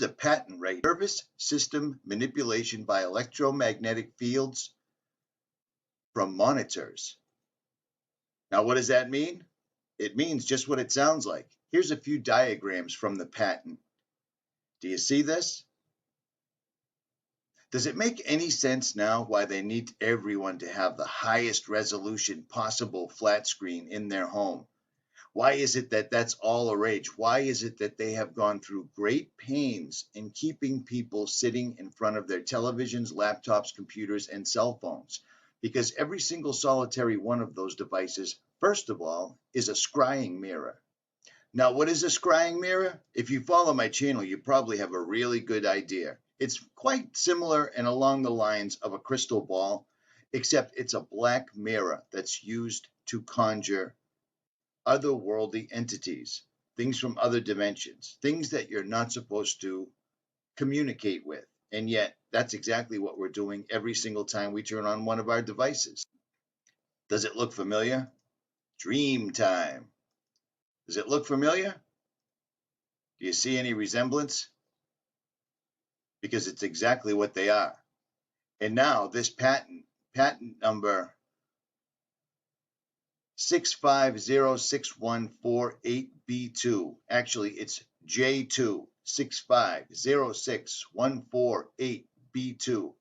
the patent right? Nervous system manipulation by electromagnetic fields from monitors. Now, what does that mean? It means just what it sounds like. Here's a few diagrams from the patent. Do you see this? Does it make any sense now why they need everyone to have the highest resolution possible flat screen in their home? Why is it that that's all a rage? Why is it that they have gone through great pains in keeping people sitting in front of their televisions, laptops, computers, and cell phones? Because every single solitary one of those devices, first of all, is a scrying mirror. Now, what is a scrying mirror? If you follow my channel, you probably have a really good idea. It's quite similar and along the lines of a crystal ball, except it's a black mirror that's used to conjure otherworldly entities, things from other dimensions, things that you're not supposed to communicate with. And yet, that's exactly what we're doing every single time we turn on one of our devices. Does it look familiar? Dream time. Does it look familiar? Do you see any resemblance? Because it's exactly what they are. And now this patent number 6506148B2, actually it's J2 6506148B2.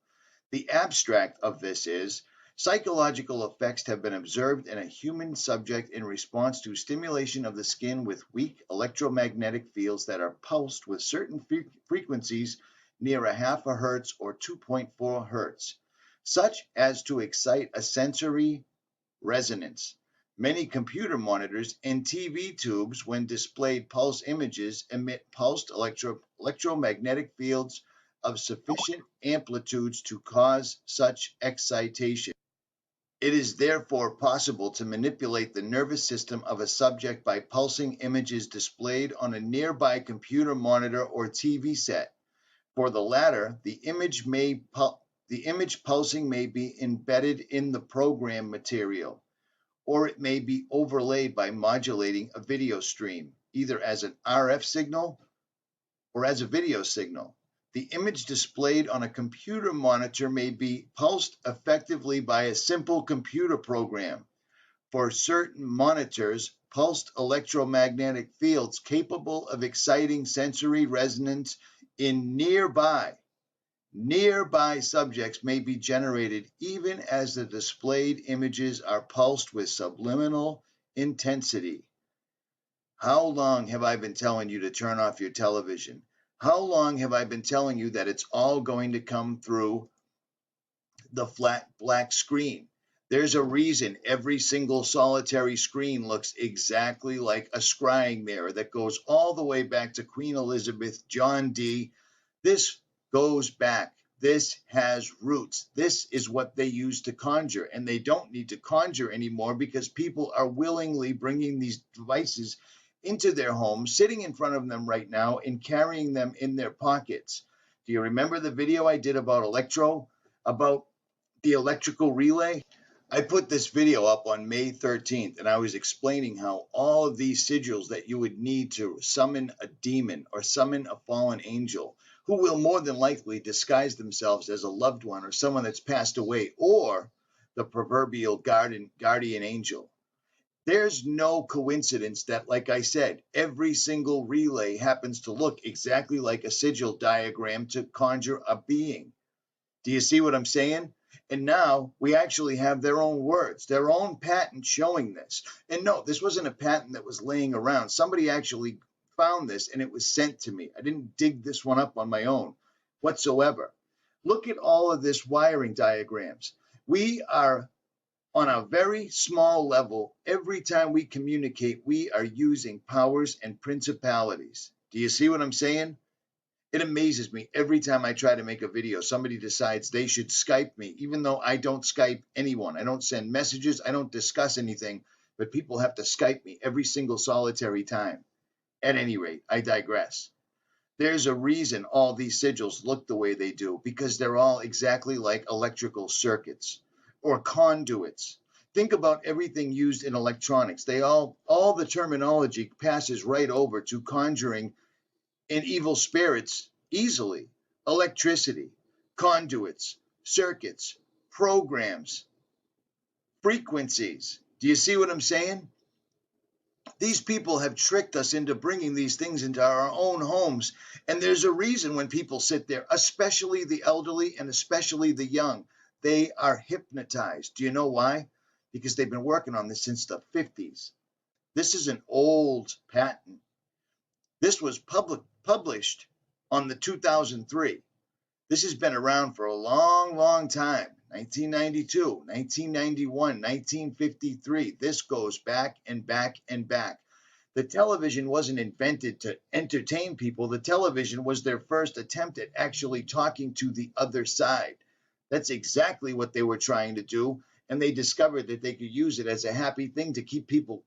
The abstract of this is: psychological effects have been observed in a human subject in response to stimulation of the skin with weak electromagnetic fields that are pulsed with certain frequencies near a half a hertz or 2.4 hertz, such as to excite a sensory resonance. Many computer monitors and TV tubes, when displayed pulse images, emit pulsed electromagnetic fields of sufficient amplitudes to cause such excitation. It is therefore possible to manipulate the nervous system of a subject by pulsing images displayed on a nearby computer monitor or TV set. For the latter, the image pulsing may be embedded in the program material, or it may be overlaid by modulating a video stream, either as an RF signal or as a video signal. The image displayed on a computer monitor may be pulsed effectively by a simple computer program. For certain monitors, pulsed electromagnetic fields capable of exciting sensory resonance in nearby subjects may be generated even as the displayed images are pulsed with subliminal intensity. How long have I been telling you to turn off your television? How long have I been telling you that it's all going to come through the flat black screen? There's a reason every single solitary screen looks exactly like a scrying mirror that goes all the way back to Queen Elizabeth, John Dee. This goes back. This has roots. This is what they used to conjure, and they don't need to conjure anymore because people are willingly bringing these devices into their homes, sitting in front of them right now and carrying them in their pockets. Do you remember the video I did about about the electrical relay? I put this video up on May 13th, and I was explaining how all of these sigils that you would need to summon a demon or summon a fallen angel, who will more than likely disguise themselves as a loved one or someone that's passed away, or the proverbial guardian angel. There's no coincidence that, like I said, every single relay happens to look exactly like a sigil diagram to conjure a being. Do you see what I'm saying? And now we actually have their own words, their own patent showing this. And no, this wasn't a patent that was laying around. Somebody actually found this and it was sent to me. I didn't dig this one up on my own whatsoever. Look at all of this wiring diagrams. We are on a very small level. Every time we communicate, we are using powers and principalities. Do you see what I'm saying? It amazes me every time I try to make a video, somebody decides they should Skype me, even though I don't Skype anyone. I don't send messages. I don't discuss anything, but people have to Skype me every single solitary time. At any rate, I digress. There's a reason all these sigils look the way they do, because they're all exactly like electrical circuits or conduits. Think about everything used in electronics. All the terminology passes right over to conjuring and evil spirits easily. Electricity, conduits, circuits, programs, frequencies. Do you see what I'm saying? These people have tricked us into bringing these things into our own homes. And there's a reason when people sit there, especially the elderly and especially the young, they are hypnotized. Do you know why? Because they've been working on this since the 50s. This is an old patent. This was published on the 2003. This has been around for a long, long time. 1992, 1991, 1953. This goes back and back and back. The television wasn't invented to entertain people. The television was their first attempt at actually talking to the other side. That's exactly what they were trying to do. And they discovered that they could use it as a happy thing to keep people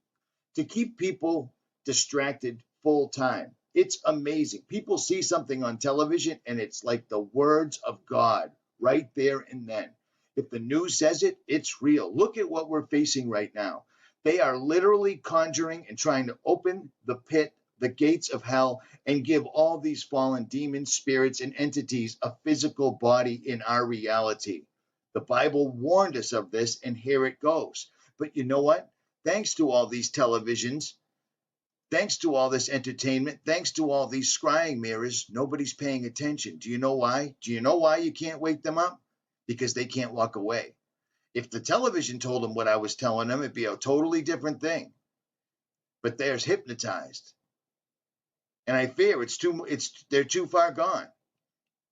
distracted full time. It's amazing. People see something on television and it's like the words of God right there and then. If the news says it, it's real. Look at what we're facing right now. They are literally conjuring and trying to open the pit, the gates of hell, and give all these fallen demons, spirits, and entities a physical body in our reality. The Bible warned us of this, and here it goes. But you know what? Thanks to all these televisions, thanks to all this entertainment, thanks to all these scrying mirrors, nobody's paying attention. Do you know why? Do you know why you can't wake them up? Because they can't walk away. If the television told them what I was telling them, it'd be a totally different thing. But they're hypnotized. And I fear they're too far gone.